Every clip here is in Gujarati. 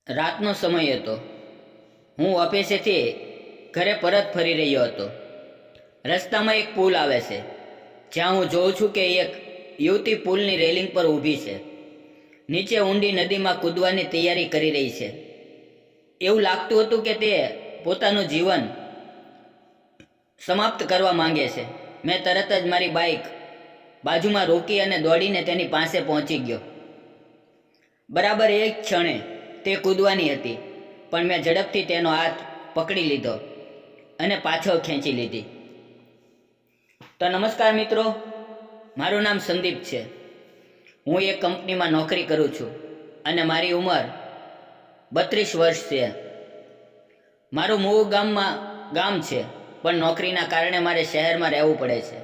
રાતનો સમય હતો. હું ઓફિસેથી ઘરે પરત ફરી રહ્યો હતો. રસ્તામાં એક પુલ આવે છે, જ્યાં હું જોઉં છું કે એક યુવતી પુલની રેલિંગ પર ઊભી છે. નીચે ઊંડી નદીમાં કૂદવાની તૈયારી કરી રહી છે. એવું લાગતું હતું કે તે પોતાનું જીવન સમાપ્ત કરવા માંગે છે. મેં તરત જ મારી બાઇક બાજુમાં રોકી અને દોડીને તેની પાસે પહોંચી ગયો. બરાબર એ ક્ષણે તે કૂદવાની હતી, પણ મેં ઝડપથી તેનો હાથ પકડી લીધો અને પાછળ ખેંચી લીધી. તો નમસ્કાર મિત્રો, મારું નામ સંદીપ છે. હું એક કંપનીમાં નોકરી કરું છું અને મારી ઉંમર 32 વર્ષ છે. મારું મૂળ ગામ છે, પણ નોકરીના કારણે મારે શહેરમાં રહેવું પડે છે.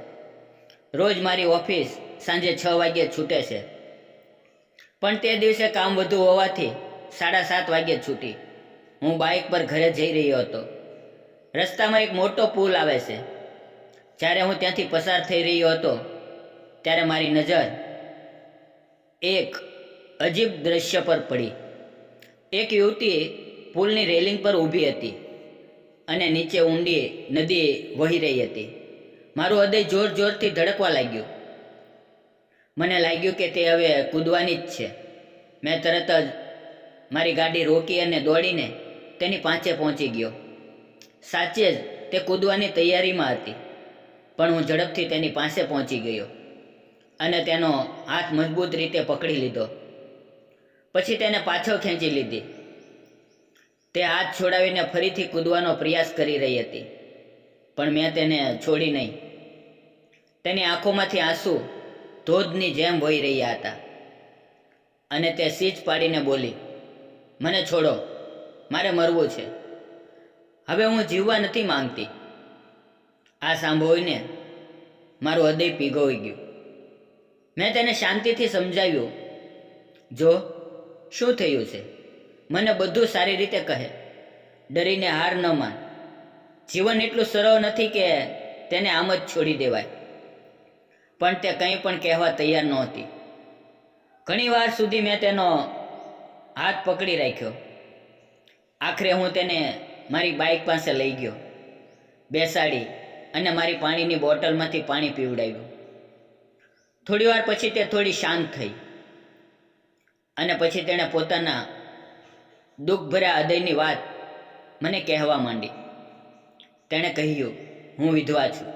રોજ મારી ઓફિસ સાંજે 6 વાગ્યે છૂટે છે, પણ તે દિવસે કામ વધુ હોવાથી 7:30 વાગ્યે છૂટી. હું બાઇક પર ઘરે જઈ રહ્યો હતો. રસ્તામાં એક મોટો પુલ આવે છે. જ્યારે હું ત્યાંથી પસાર થઈ રહ્યો હતો ત્યારે મારી નજર એક અજીબ દ્રશ્ય પર પડી. એક યુવતી પુલની રેલિંગ પર ઊભી હતી અને નીચે ઊંડી નદી વહી રહી હતી. મારું હૃદય જોર જોરથી ધડકવા લાગ્યું. મને લાગ્યું કે તે હવે કૂદવાની જ છે. મેં તરત જ મારી ગાડી રોકી અને દોડીને તેની પાસે પહોંચી ગયો. સાચે જ તે કૂદવાની તૈયારીમાં હતી, પણ હું ઝડપથી તેની પાસે પહોંચી ગયો અને તેનો હાથ મજબૂત રીતે પકડી લીધો. પછી તેને પાછળ ખેંચી લીધી. તે હાથ છોડાવીને ફરીથી કૂદવાનો પ્રયાસ કરી રહી હતી, પણ મેં તેને છોડી નહીં. તેની આંખોમાંથી આંસુ ધોધની જેમ વહી રહ્યા હતા અને તે સીચ પાડીને બોલી, મને છોડો, મારે મરવું છે. હવે હું જીવવા નથી માંગતી. આ સાંભળીને મારું હૃદય પીગળી ગયું. મેં તેને શાંતિથી સમજાવ્યું, જો શું થયું છે, મને બધું સારી રીતે કહે. ડરીને હાર ન માન. જીવન એટલું સરળ નથી કે તેને આમ જ છોડી દેવાય. પણ તે કંઈ પણ કહેવા તૈયાર નહોતી. ઘણી વાર સુધી મેં તેનો હાથ પકડી રાખ્યો. આખરે હું તેને મારી બાઇક પાસે લઈ ગયો, બેસાડી અને મારી પાણીની બોટલમાંથી પાણી પીવડાવ્યું. થોડી વાર પછી તે થોડી શાંત થઈ અને પછી તેણે પોતાના દુઃખભર્યા હૃદયની વાત મને કહેવા માંડી. તેણે કહ્યું, હું વિધવા છું.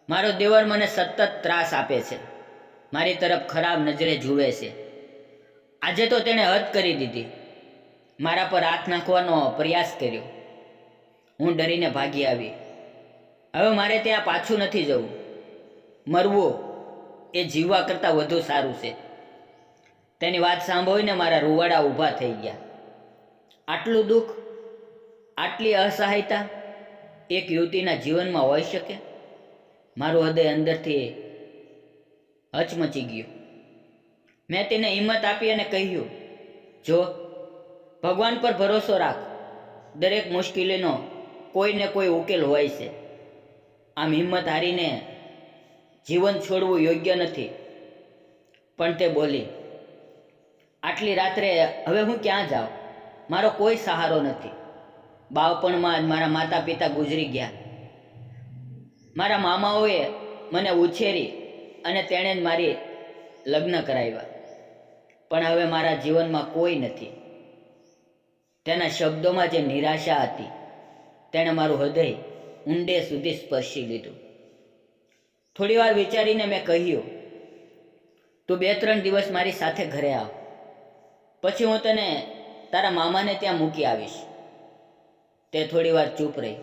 મારો દેવર મને સતત ત્રાસ આપે છે, મારી તરફ ખરાબ નજરે જુએ છે. આજે તો તેણે હદ કરી દીધી. મારા પર હાથ નાખવાનો પ્રયાસ કર્યો. હું ડરીને ભાગી આવી. હવે મારે ત્યાં પાછું નથી જવું. મરવું એ જીવવા કરતાં વધુ સારું છે. તેની વાત સાંભળીને મારા રૂવાડા ઊભા થઈ ગયા. આટલું દુઃખ, આટલી અસહાયતા એક યુવતીના જીવનમાં હોઈ શકે? મારું હૃદય અંદરથી હચમચી ગયું. મેં તેને હિંમત આપી અને કહ્યું, જો ભગવાન પર ભરોસો રાખ. દરેક મુશ્કેલીનો કોઈ ને કોઈ ઉકેલ હોય છે. આમ હિંમત હારીને જીવન છોડવું યોગ્ય નથી. પણ તે બોલી, આટલી રાત્રે હવે હું ક્યાં જાઉં? મારો કોઈ સહારો નથી. બાળપણમાં જ મારા માતા પિતા ગુજરી ગયા. મારા મામાઓએ મને ઉછેરી અને તેણે જ મારી લગ્ન કરાવ્યા. પણ હવે મારા જીવનમાં કોઈ નથી. તેના શબ્દોમાં જે નિરાશા હતી, તેણે મારું હૃદય ઊંડે સુધી સ્પર્શી લીધું. થોડી વાર વિચારીને મેં કહ્યું, તું 2-3 દિવસ મારી સાથે ઘરે આવ, પછી હું તને તારા મામાને ત્યાં મૂકી આવીશ. તે થોડી વાર ચૂપ રહી.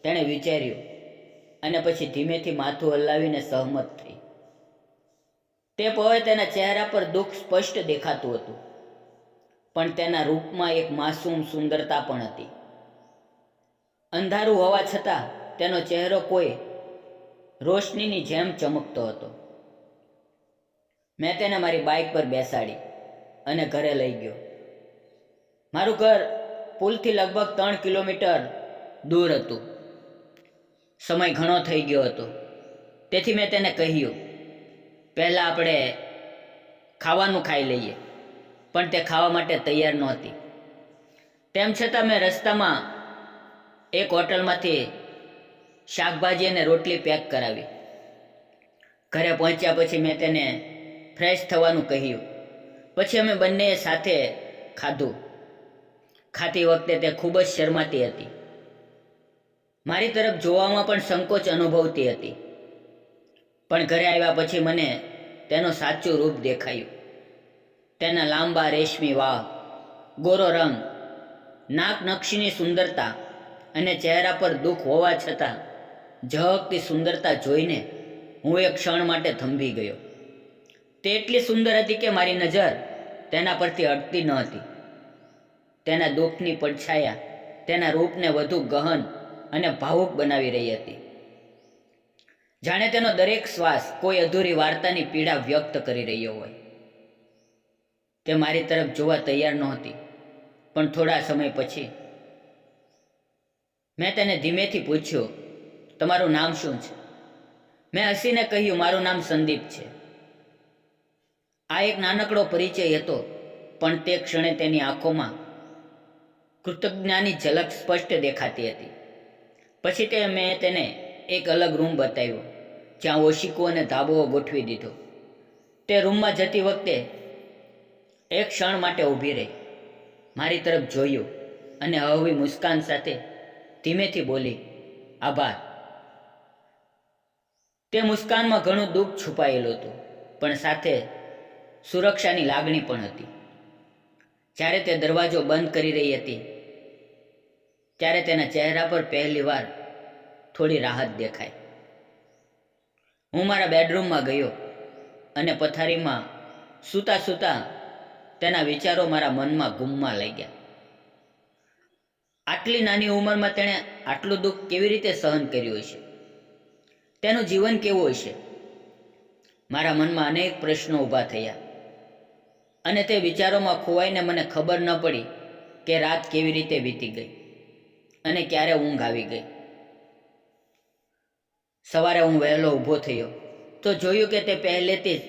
તેણે વિચાર્યું અને પછી ધીમેથી માથું હલાવીને સહમત થઈ. તે પળે તેના ચહેરા પર દુઃખ સ્પષ્ટ દેખાતું હતું, પણ તેના રૂપમાં એક માસૂમ સુંદરતા પણ હતી. અંધારું હોવા છતાં તેનો ચહેરો કોઈ રોશનીની જેમ ચમકતો હતો. મેં તેને મારી બાઇક પર બેસાડી અને ઘરે લઈ ગયો. મારું ઘર પુલથી લગભગ 3 કિલોમીટર દૂર હતું. સમય ઘણો થઈ ગયો હતો, તેથી મેં તેને કહ્યું, પહેલાં આપણે ખાવાનું ખાઈ લઈએ. પણ તે ખાવા માટે તૈયાર નહોતી. તેમ છતાં મેં રસ્તામાં એક હોટલમાંથી શાકભાજી અને રોટલી પેક કરાવી. ઘરે પહોંચ્યા પછી મેં તેને ફ્રેશ થવાનું કહ્યું. પછી અમે બંનેએ સાથે ખાધું. ખાતી વખતે તે ખૂબ જ શરમાતી હતી. મારી તરફ જોવામાં પણ સંકોચ અનુભવતી હતી. પણ ઘરે આવ્યા પછી મને તેનું સાચું રૂપ દેખાયું. તેના લાંબા રેશમી વાળ, ગોરો રંગ, નાક નક્ષીની સુંદરતા અને ચહેરા પર દુઃખ હોવા છતાં ઝળકતી સુંદરતા જોઈને હું એક ક્ષણ માટે થંભી ગયો. તે એટલી સુંદર હતી કે મારી નજર તેના પરથી હટતી ન હતી. તેના દુઃખની પડછાયા તેના રૂપને વધુ ગહન અને ભાવુક બનાવી રહી હતી. જાણે તેનો દરેક શ્વાસ કોઈ અધૂરી વાર્તાની પીડા વ્યક્ત કરી રહ્યો હોય. તે મારી તરફ જોવા તૈયાર નહોતી, પણ થોડા સમય પછી મેં તેને ધીમેથી પૂછ્યું, તમારું નામ શું છે? મેં હસીને કહ્યું, મારું નામ સંદીપ છે. આ એક નાનકડો પરિચય હતો, પણ તે ક્ષણે તેની આંખોમાં કૃતજ્ઞતાની ઝલક સ્પષ્ટ દેખાતી હતી. પછી મેં તેને એક અલગ રૂમ બતાવ્યો, જ્યાં ઓશિકો અને ધાબો ગોઠવી દીધો. તે રૂમમાં જતી વખતે એક ક્ષણ માટે ઊભી રહી, મારી તરફ જોયું અને હળવી મુસ્કાન સાથે ધીમેથી બોલી, આભાર. તે મુસ્કાનમાં ઘણું દુઃખ છુપાયેલું હતું, પણ સાથે સુરક્ષાની લાગણી પણ હતી. જ્યારે તે દરવાજો બંધ કરી રહી હતી ત્યારે તેના ચહેરા પર પહેલીવાર થોડી રાહત દેખાઈ. હું મારા બેડરૂમમાં ગયો અને પથારીમાં સૂતા સૂતા તેના વિચારો મારા મનમાં ગુમવા લાગ્યા. આટલી નાની ઉંમરમાં તેણે આટલું દુઃખ કેવી રીતે સહન કર્યું હશે? તેનું જીવન કેવું હશે? મારા મનમાં અનેક પ્રશ્નો ઊભા થયા અને તે વિચારોમાં ખોવાઈને મને ખબર ન પડી કે રાત કેવી રીતે વીતી ગઈ અને ક્યારે ઊંઘ આવી ગઈ. સવારે હું વહેલો ઊભો થયો તો જોયું કે તે પહેલેથી જ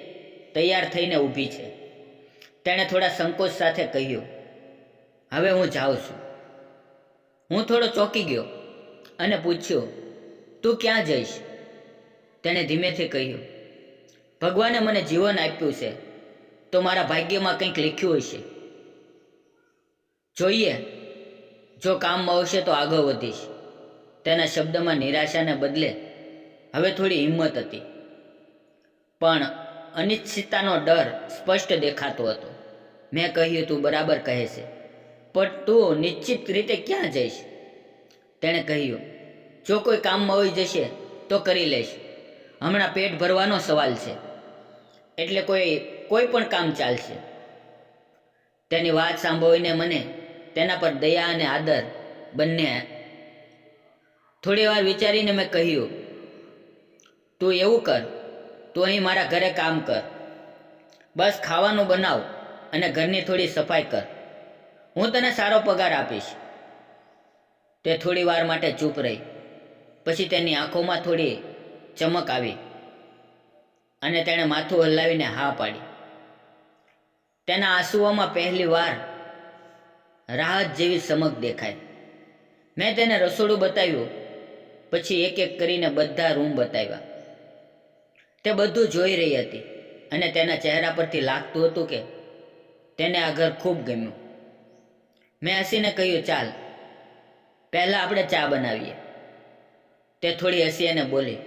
તૈયાર થઈને ઊભી છે. તેણે થોડા સંકોચ સાથે કહ્યું, હવે હું જાઉં છું. હું થોડો ચોંકી ગયો અને પૂછ્યું, તું ક્યાં જઈશ? તેણે ધીમેથી કહ્યું, ભગવાને મને જીવન આપ્યું છે તો મારા ભાગ્યમાં કંઈક લખ્યું હશે. જોઈએ, જો કામમાં આવશે તો આગળ વધીશ. તેના શબ્દમાં નિરાશાને બદલે હવે થોડી હિંમત હતી, પણ અનિશ્ચિતતાનો ડર સ્પષ્ટ દેખાતો હતો. મેં કહ્યું, તું બરાબર કહે છે, પણ તું નિશ્ચિત રીતે ક્યાં જઈશ? તેણે કહ્યું, જો કોઈ કામમાં હોઈ જશે તો કરી લઈશ. હમણાં પેટ ભરવાનો સવાલ છે, એટલે કોઈ પણ કામ ચાલશે. તેની વાત સાંભળીને મને તેના પર દયા અને આદર બંને. થોડી વાર વિચારીને મેં કહ્યું, તું એવું કર, તું અહીં મારા ઘરે કામ કર. બસ ખાવાનું બનાવ અને ઘરની થોડી સફાઈ કર. હું તને સારો પગાર આપીશ. તે થોડી વાર માટે ચૂપ રહી. પછી તેની આંખોમાં થોડી ચમક આવી અને તેણે માથું હલાવીને હા પાડી. તેના આંસુઓમાં પહેલી વાર રાહત જેવી ચમક દેખાય. મેં તેને રસોડું બતાવ્યું, પછી એક એક કરીને બધા રૂમ બતાવ્યા. તે બધું જોઈ રહી હતી અને તેના ચહેરા પરથી લાગતું હતું કે તેને આ ઘર ખૂબ ગમ્યું. મેં હસીને કહ્યું, ચાલ પહેલાં આપણે ચા બનાવીએ. તે થોડી હસી અને બોલી,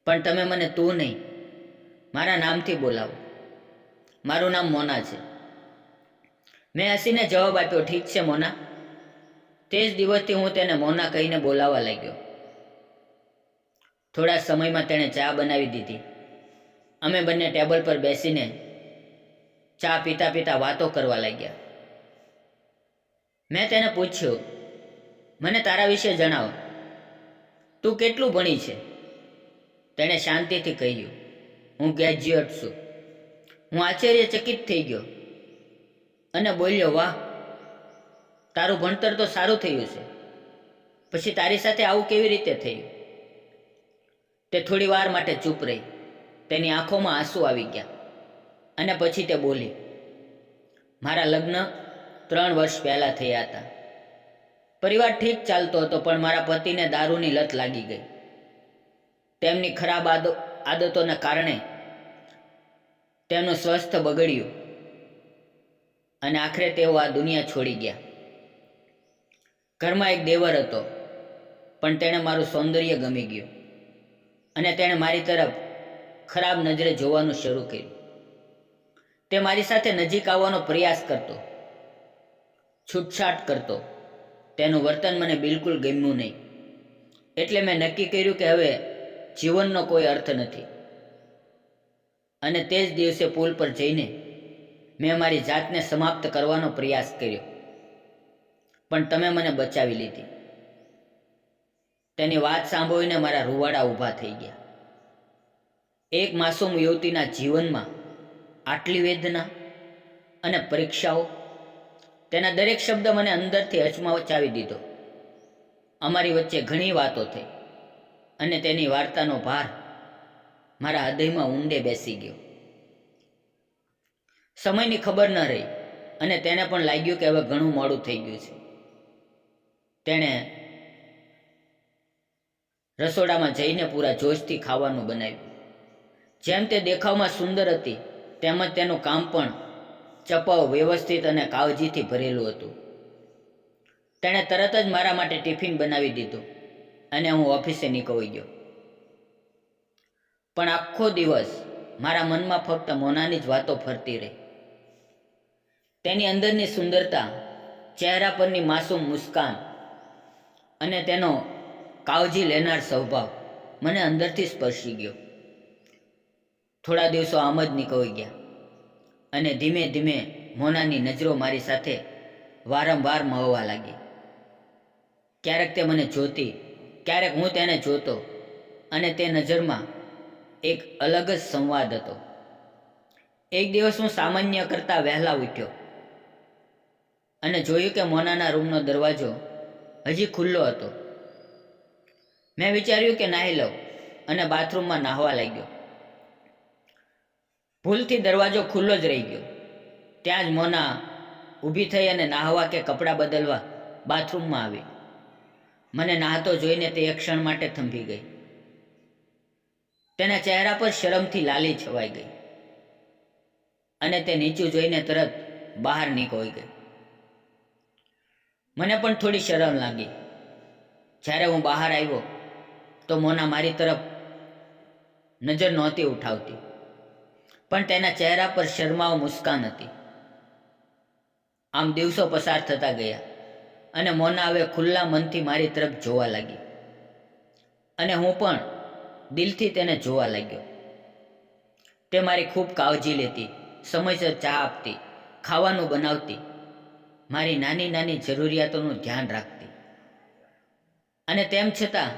પણ તમે મને તું નહીં, મારા નામથી બોલાવો. મારું નામ મોના છે. મેં હસીને જવાબ આપ્યો, ઠીક છે મોના. તે જ દિવસથી હું તેને મોના કહીને બોલાવવા લાગ્યો. થોડા સમયમાં તેણે ચા બનાવી દીધી. અમે બંને ટેબલ પર બેસીને ચા પીતા પીતા વાતો કરવા લાગ્યા. મેં તેને પૂછ્યું, મને તારા વિશે જણાવ, તું કેટલું ભણી છે? તેણે શાંતિથી કહ્યું, હું ગ્રેજ્યુએટ છું. હું આશ્ચર્યચકિત થઈ ગયો અને બોલ્યો, વાહ, તારું ભણતર તો સારું થયું છે. પછી તારી સાથે આવું કેવી રીતે થયું? તે થોડી વાર માટે ચૂપ રહી. તેની આંખોમાં આંસુ આવી ગયા અને પછી તે બોલી, મારા લગ્ન 3 વર્ષ પહેલાં થયા હતા. પરિવાર ઠીક ચાલતો હતો, પણ મારા પતિને દારૂની લત લાગી ગઈ. તેમની ખરાબ આદતોના કારણે તેમનું સ્વાસ્થ્ય બગડ્યું અને આખરે તેઓ આ દુનિયા છોડી ગયા. ઘરમાં એક દેવર હતો, પણ તેણે મારું સૌંદર્ય ગમી ગયું અને તેણે મારી તરફ ખરાબ નજરે જોવાનું શરૂ કર્યું. તે મારી સાથે નજીક આવવાનો પ્રયાસ કરતો, છૂટછાટ કરતો. તેનું વર્તન મને બિલકુલ ગમ્યું નહીં. એટલે મેં નક્કી કર્યું કે હવે જીવનનો કોઈ અર્થ નથી. અને તે જ દિવસે પુલ પર જઈને મેં મારી જાતને સમાપ્ત કરવાનો પ્રયાસ કર્યો, પણ તમે મને બચાવી લીધી. તેની વાત સાંભળીને મારા રૂવાડા ઊભા થઈ ગયા. એક માસૂમ યુવતીના જીવનમાં આટલી વેદના અને પરીક્ષાઓ. તેના દરેક શબ્દ મને અંદરથી હચમચાવી દીધો. અમારી વચ્ચે ઘણી વાતો થઈ અને તેની વાર્તાનો ભાર મારા હૃદયમાં ઊંડે બેસી ગયો. સમયની ખબર ન રહી અને તેને પણ લાગ્યું કે હવે ઘણું મોડું થઈ ગયું છે. તેણે રસોડામાં જઈને પૂરા જોશથી ખાવાનું બનાવ્યું. જેમ તે દેખાવમાં સુંદર હતી, તેમજ તેનું કામ પણ ચપાવ, વ્યવસ્થિત અને કાળજીથી ભરેલું હતું. તેણે તરત જ મારા માટે ટિફિન બનાવી દીધું અને હું ઓફિસે નીકળી ગયો. પણ આખો દિવસ મારા મનમાં ફક્ત મોનાની જ વાતો ફરતી રહી. તેની અંદરની સુંદરતા, ચહેરા પરની માસૂમ મુસ્કાન અને તેનો કાળજી લેનાર સ્વભાવ મને અંદરથી સ્પર્શી ગયો. થોડા દિવસો આમ જ નીકળી ગયા અને ધીમે ધીમે મોનાની નજરો મારી સાથે વારંવાર મળવા લાગી. ક્યારેક તે મને જોતી, ક્યારેક હું તેને જોતો, અને તે નજરમાં એક અલગ જ સંવાદ હતો. એક દિવસ હું સામાન્ય કરતાં વહેલા ઉઠ્યો અને જોયું કે મોનાના રૂમનો દરવાજો હજી ખુલ્લો હતો. મેં વિચાર્યું કે નાહી લઉં અને બાથરૂમમાં નાહવા લાગ્યો. ભૂલથી દરવાજો ખુલ્લો જ રહી ગયો. ત્યાં જ મોના ઊભી થઈ અને નાહવા કે કપડાં બદલવા બાથરૂમમાં આવી. મને નાહતો જોઈને તે એક ક્ષણ માટે થંભી ગઈ. તેના ચહેરા પર શરમથી લાલી છવાઈ ગઈ અને તે નીચું જોઈને તરત બહાર નીકળી ગઈ. મને પણ થોડી શરમ લાગી. જ્યારે હું બહાર આવ્યો તો મોના મારી તરફ નજર નહોતી ઉઠાવતી, પણ તેના ચહેરા પર શરમાવ મુસ્કાન હતી. આમ દિવસો પસાર થતા ગયા અને મોના હવે ખુલ્લા મનથી મારી તરફ જોવા લાગી અને હું પણ દિલથી તેને જોવા લાગ્યો. તે મારી ખૂબ કાળજી લેતી, સમયસર ચા આપતી, ખાવાનું બનાવતી, મારી નાની નાની જરૂરિયાતોનું ધ્યાન રાખતી. અને તેમ છતાં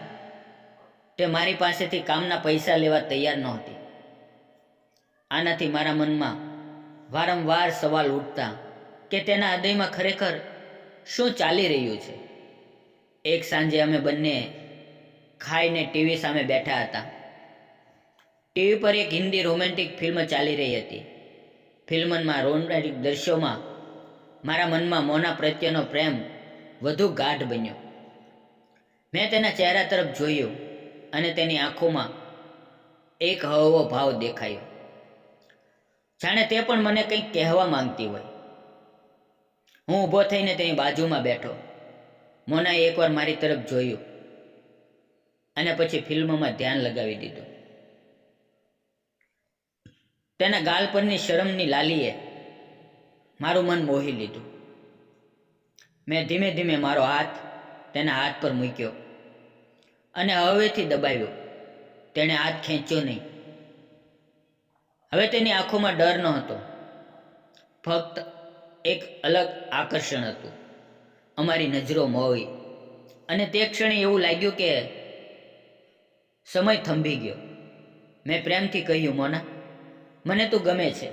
તે મારી પાસેથી કામના પૈસા લેવા તૈયાર નહોતી. આનાથી મારા મનમાં વારંવાર સવાલ ઉઠતા કે તેના હૃદયમાં ખરેખર શું ચાલી રહ્યું છે. એક સાંજે અમે બંને ખાઈને ટીવી સામે બેઠા હતા. ટીવી પર એક હિન્દી રોમેન્ટિક ફિલ્મ ચાલી રહી હતી. ફિલ્મમાં રોમેન્ટિક દ્રશ્યોમાં મારા મનમાં મોના પ્રત્યેનો પ્રેમ વધુ ગાઢ બન્યો. મેં તેના ચહેરા તરફ જોયું અને તેની આંખોમાં એક હળવો ભાવ દેખાયો, જાણે તે પણ મને કંઈક કહેવા માંગતી હોય. હું ઊભો થઈને તેની બાજુમાં બેઠો. મોનાએ એકવાર મારી તરફ જોયું અને પછી ફિલ્મમાં ધ્યાન લગાવી દીધું. તેના ગાલ પરની શરમની લાલીએ મારું મન મોહી લીધું. મેં ધીમે ધીમે મારો હાથ તેના હાથ પર મૂક્યો અને હવેથી દબાવ્યો. તેણે હાથ ખેંચ્યો નહીં. હવે તેની આંખોમાં ડર ન હતો, ફક્ત એક અલગ આકર્ષણ હતું. અમારી નજરો મોવી અને તે ક્ષણે એવું લાગ્યું કે સમય થંભી ગયો. મેં પ્રેમથી કહ્યું, મોના, મને તું ગમે છે.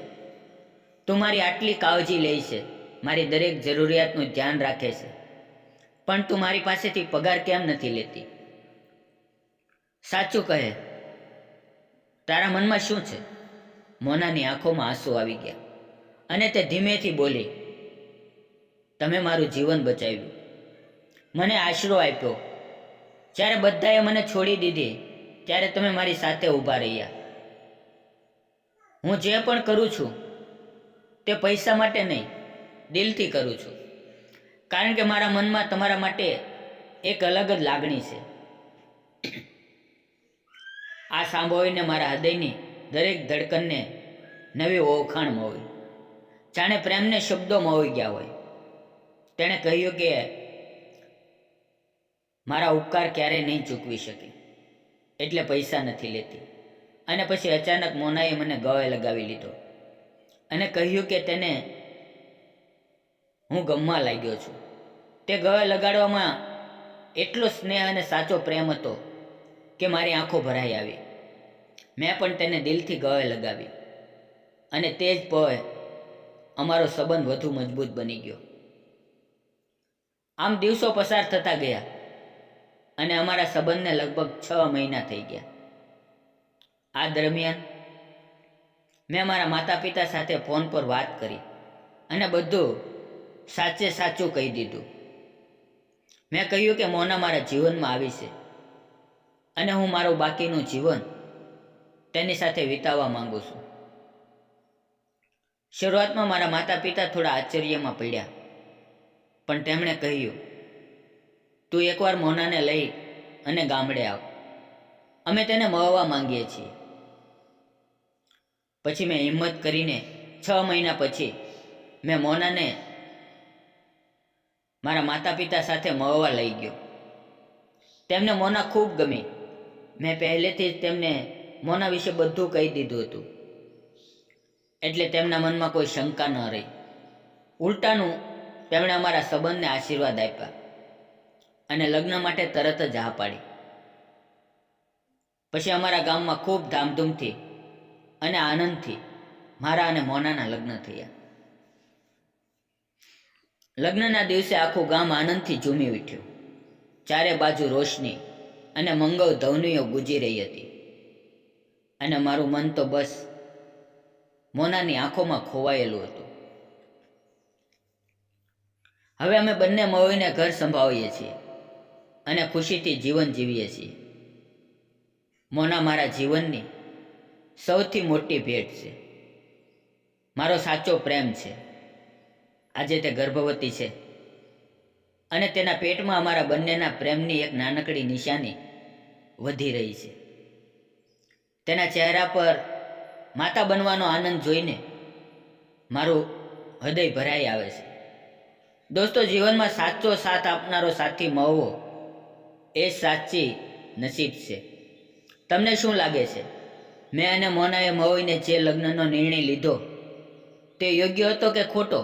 તું મારી આટલી કાળજી લે છે, મારી દરેક જરૂરિયાતનું ધ્યાન રાખે છે, પણ તું મારી પાસેથી પગાર કેમ નથી લેતી? સાચું કહે, તારા મનમાં શું છે? મોનાની આંખોમાં આંસુ આવી ગયા અને તે ધીમેથી બોલી, તમે મારું જીવન બચાવ્યું, મને આશરો આપ્યો. જ્યારે બધાએ મને છોડી દીધી ત્યારે તમે મારી સાથે ઊભા રહ્યા. હું જે પણ કરું છું તે પૈસા માટે નહીં, દિલથી કરું છું, કારણ કે મારા મનમાં તમારા માટે એક અલગ જ લાગણી છે. આ સાંભળીને મારા હૃદયની દરેક ધડકનને નવી ઓળખાણ મળી, જાણે પ્રેમને શબ્દો મળી ગયા હોય. તેણે કહ્યું કે મારા ઉપકાર ક્યારેય નહીં ચૂકવી શકે, એટલે પૈસા નથી લેતી. અને પછી અચાનક મોનાએ મને ગળે લગાવી લીધો અને કહ્યું કે તેને હું ગમવા લાગ્યો છું. તે ગળે લગાડવામાં એટલો સ્નેહ અને સાચો પ્રેમ હતો કે મારી આંખો ભરાઈ આવી. મેં પણ તેને દિલથી ગળે લગાવી અને તે જ પળે અમારો સંબંધ વધુ મજબૂત બની ગયો. આમ દિવસો પસાર થતા ગયા અને અમારા સંબંધને લગભગ 6 મહિના થઈ ગયા. આ દરમિયાન મેં મારા માતા પિતા સાથે ફોન પર વાત કરી અને બધું સાચે સાચું કહી દીધું. મેં કહ્યું કે મોના મારા જીવનમાં આવી છે અને હું મારું બાકીનું જીવન તેની સાથે વિતાવવા માંગુ છું. શરૂઆતમાં મારા માતા પિતા થોડા આશ્ચર્યમાં પડ્યા, પણ તેમણે કહ્યું, તું એકવાર મોનાને લઈ અને ગામડે આવ, અમે તેને મળવા માંગીએ છીએ. પછી મેં હિંમત કરીને 6 મહિના પછી મેં મોનાને મારા માતા પિતા સાથે મળવા લઈ ગયો. તેમને મોના ખૂબ ગમી. મેં પહેલેથી જ તેમને મોના વિશે બધું કહી દીધું હતું, એટલે તેમના મનમાં કોઈ શંકા ન રહી. ઉલટાનું તેમણે અમારા સંબંધને આશીર્વાદ આપ્યા અને લગ્ન માટે તરત જ હા પાડી. પછી અમારા ગામમાં ખૂબ ધામધૂમથી અને આનંદથી મારા અને મોનાના લગ્ન થયા. લગ્નના દિવસે આખું ગામ આનંદથી ઝૂમી ઉઠ્યું. ચારે બાજુ રોશની અને મંગળ ધ્વનિઓ ગુંજી રહી હતી અને મારું મન તો બસ મોનાની આંખોમાં ખોવાયેલું હતું. હવે અમે બંને મળીને ઘર સંભાળીએ છીએ અને ખુશીથી જીવન જીવીએ છીએ. મોના મારા જીવનની સૌથી મોટી ભેટ છે, મારો સાચો પ્રેમ છે. આજે તે ગર્ભવતી છે અને તેના પેટમાં અમારા બંનેના પ્રેમની એક નાનકડી નિશાની વધી રહી છે. તેના ચહેરા પર માતા બનવાનો આનંદ જોઈને મારું હૃદય ભરાઈ આવે છે. દોસ્તો, જીવનમાં સાચો સાથ આપનારો સાથી મળવો એ સાચી નસીબ છે. તમને શું લાગે છે, મેં અને મોનાએ મળીને જે લગ્નનો નિર્ણય લીધો તે યોગ્ય હતો કે ખોટો?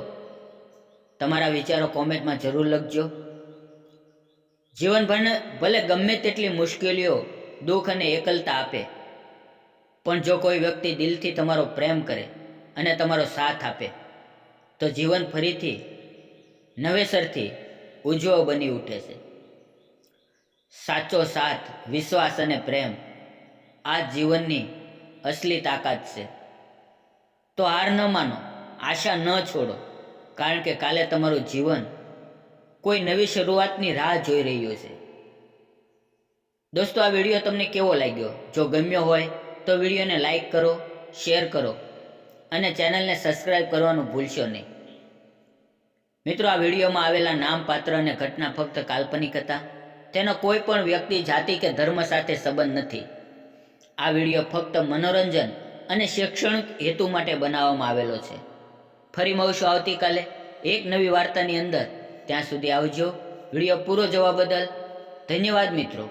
તમારા વિચારો કોમેન્ટમાં જરૂર લખજો. જીવન ભલે ગમે તેટલી મુશ્કેલીઓ, દુઃખ અને એકલતા આપે, પણ જો કોઈ વ્યક્તિ દિલથી તમારો પ્રેમ કરે અને તમારો સાથ આપે તો જીવન ફરીથી નવેસરથી ઉજ્જવળ બની ઉઠે છે. સાચો સાથ, વિશ્વાસ અને પ્રેમ આ જીવનની અસલી તાકાત છે. તો હાર ન માનો, આશા ન છોડો, કારણ કે કાલે તમારું જીવન કોઈ નવી શરૂઆતની રાહ જોઈ રહ્યું છે. દોસ્તો, આ વિડીયો તમને કેવો લાગ્યો? જો ગમ્યો હોય તો વિડીયોને લાઈક કરો, શેર કરો અને ચેનલને સબસ્ક્રાઈબ કરવાનું ભૂલશો નહીં. મિત્રો, આ વિડીયોમાં આવેલા નામ, પાત્ર અને ઘટના ફક્ત કાલ્પનિક હતા. તેનો કોઈ પણ વ્યક્તિ, જાતિ કે ધર્મ સાથે સંબંધ નથી. આ વિડીયો ફક્ત મનોરંજન અને શૈક્ષણિક હેતુ માટે બનાવવામાં આવેલો છે. ફરી મળશું આવતીકાલે એક નવી વાર્તાની અંદર. ત્યાં સુધી આવજો. વિડીયો પૂરો જોવા બદલ ધન્યવાદ મિત્રો.